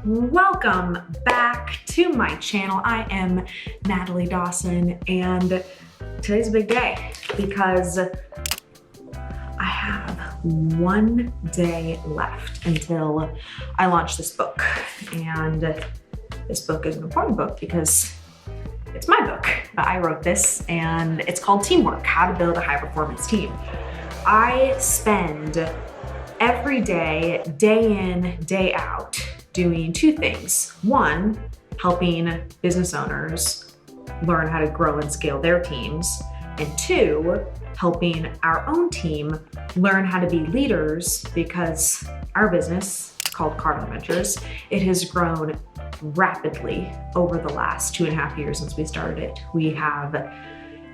Welcome back to my channel. I am Natalie Dawson, and today's a big day because I have one day left until I launch this book. And this book is an important book because it's my book. I wrote this and it's called Teamwork: How to Build a High Performance Team. I spend every day, day in, day out, doing two things. One, helping business owners learn how to grow and scale their teams. And two, helping our own team learn how to be leaders, because our business, called Cardinal Ventures, it has grown rapidly over the last 2.5 years since we started it. We have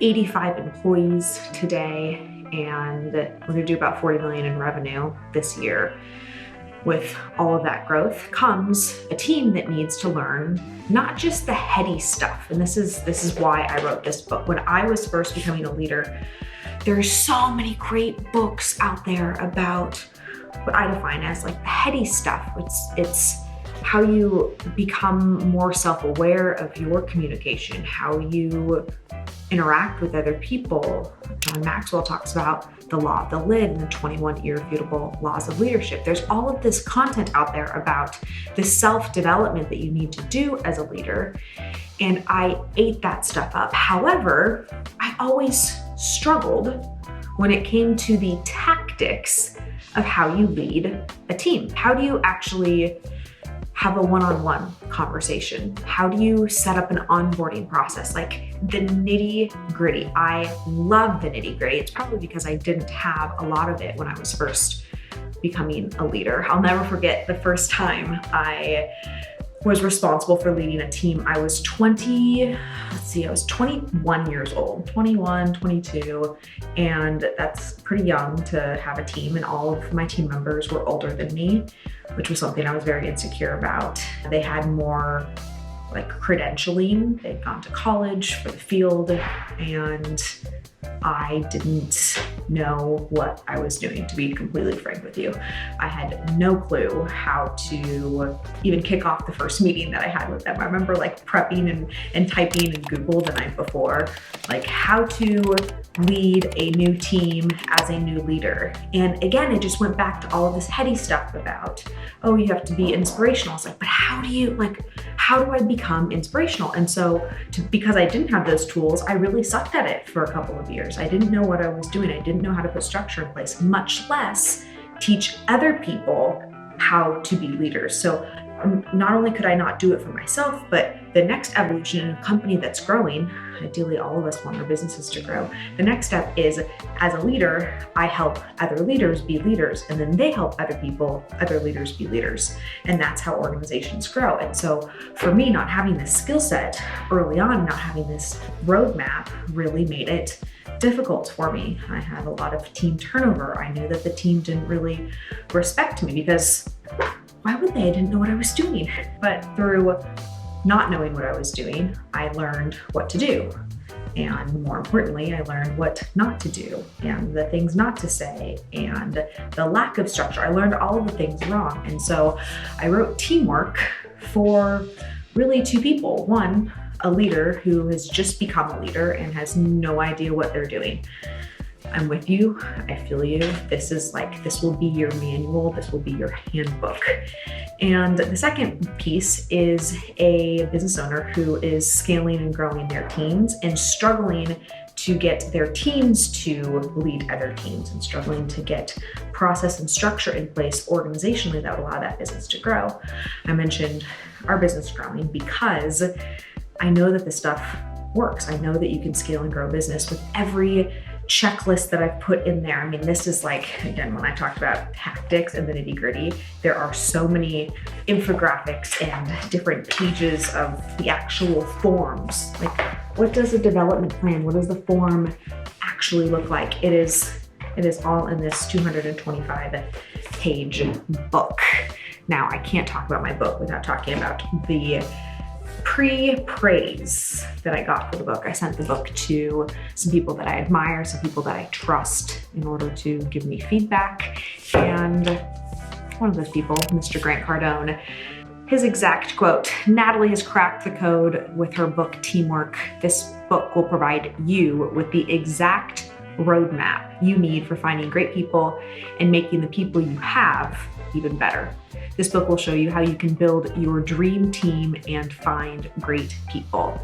85 employees today, and we're gonna do about 40 million in revenue this year. With all of that growth comes a team that needs to learn not just the heady stuff. And this is why I wrote this book. When I was first becoming a leader, there's so many great books out there about what I define as like the heady stuff. It's how you become more self-aware of your communication, how you interact with other people. John Maxwell talks about the law of the lid and the 21 irrefutable laws of leadership. There's all of this content out there about the self-development that you need to do as a leader, and I ate that stuff up. However, I always struggled when it came to the tactics of how you lead a team. How do you actually have a one-on-one conversation? How do you set up an onboarding process? Like the nitty-gritty. I love the nitty-gritty. It's probably because I didn't have a lot of it when I was first becoming a leader. I'll never forget the first time I was responsible for leading a team. I was 21 years old, 21, 22, and that's pretty young to have a team, and all of my team members were older than me, which was something I was very insecure about. They had more like credentialing. They'd gone to college for the field, and I didn't know what I was doing, to be completely frank with you. I had no clue how to even kick off the first meeting that I had with them. I remember like prepping and typing in Google the night before, like how to lead a new team as a new leader. And again, it just went back to all of this heady stuff about, oh, you have to be inspirational. I was like, but how do I become inspirational? And so because I didn't have those tools, I really sucked at it for a couple of years. I didn't know what I was doing. I didn't know how to put structure in place, much less teach other people how to be leaders. So not only could I not do it for myself, but the next evolution in a company that's growing, ideally all of us want our businesses to grow. The next step is, as a leader, I help other leaders be leaders, and then they help other leaders be leaders. And that's how organizations grow. And so for me, not having this skill set early on, not having this roadmap really made it difficult for me. I had a lot of team turnover. I knew that the team didn't really respect me because why would they? I didn't know what I was doing. But through not knowing what I was doing, I learned what to do. And more importantly, I learned what not to do and the things not to say and the lack of structure. I learned all of the things wrong. And so I wrote Teamwork for really two people. One, a leader who has just become a leader and has no idea what they're doing. I'm with you, I feel you. This will be your manual, this will be your handbook. And the second piece is a business owner who is scaling and growing their teams and struggling to get their teams to lead other teams, and struggling to get process and structure in place organizationally that would allow that business to grow. I mentioned our business growing because I know that this stuff works. I know that you can scale and grow business with every checklist that I've put in there. I mean, this is like, again, when I talked about tactics and the nitty-gritty, there are so many infographics and different pages of the actual forms. Like, what does a development plan, what does the form actually look like? It is all in this 225-page book. Now, I can't talk about my book without talking about the Prepraise that I got for the book. I sent the book to some people that I admire, some people that I trust, in order to give me feedback. And one of those people, Mr. Grant Cardone, His exact quote: Natalie has cracked the code with her book, Teamwork. This book will provide you with the exact roadmap you need for finding great people and making the people you have even better. This book will show you how you can build your dream team and find great people.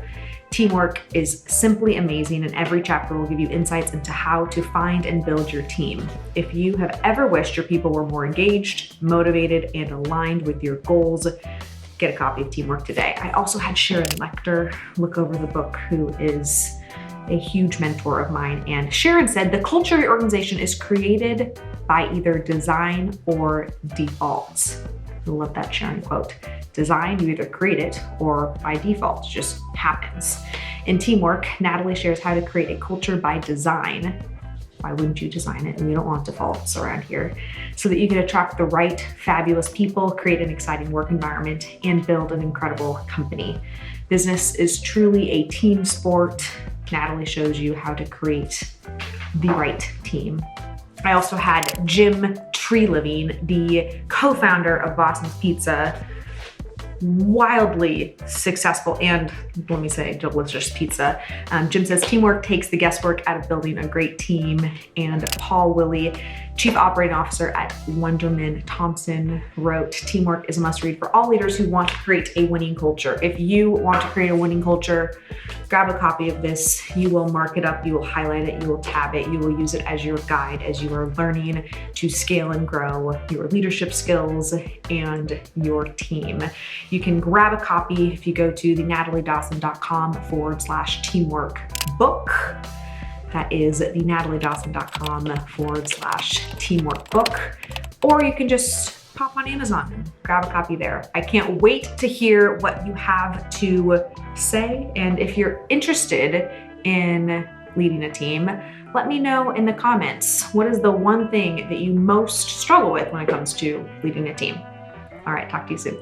Teamwork is simply amazing, and every chapter will give you insights into how to find and build your team. If you have ever wished your people were more engaged, motivated, and aligned with your goals, get a copy of Teamwork today. I also had Sharon Lechter look over the book, who is a huge mentor of mine. And Sharon said, the culture of your organization is created by either design or default. I love that Sharon quote. Design, you either create it or by default, it just happens. In Teamwork, Natalie shares how to create a culture by design. Why wouldn't you design it? And we don't want defaults around here. So that you can attract the right, fabulous people, create an exciting work environment, and build an incredible company. Business is truly a team sport. Natalie shows you how to create the right team. I also had Jim Treeliving, the co-founder of Boston's Pizza, wildly successful and, let me say, delicious pizza. Jim says teamwork takes the guesswork out of building a great team. And Paul Willey, Chief Operating Officer at Wunderman Thompson, wrote, teamwork is a must read for all leaders who want to create a winning culture. If you want to create a winning culture, grab a copy of this. You will mark it up, you will highlight it, you will tab it, you will use it as your guide as you are learning to scale and grow your leadership skills and your team. You can grab a copy if you go to thenataliedawson.com/teamwork book. That is thenataliedawson.com/teamwork book. Or you can just pop on Amazon and grab a copy there. I can't wait to hear what you have to say. And if you're interested in leading a team, let me know in the comments. What is the one thing that you most struggle with when it comes to leading a team? All right, talk to you soon.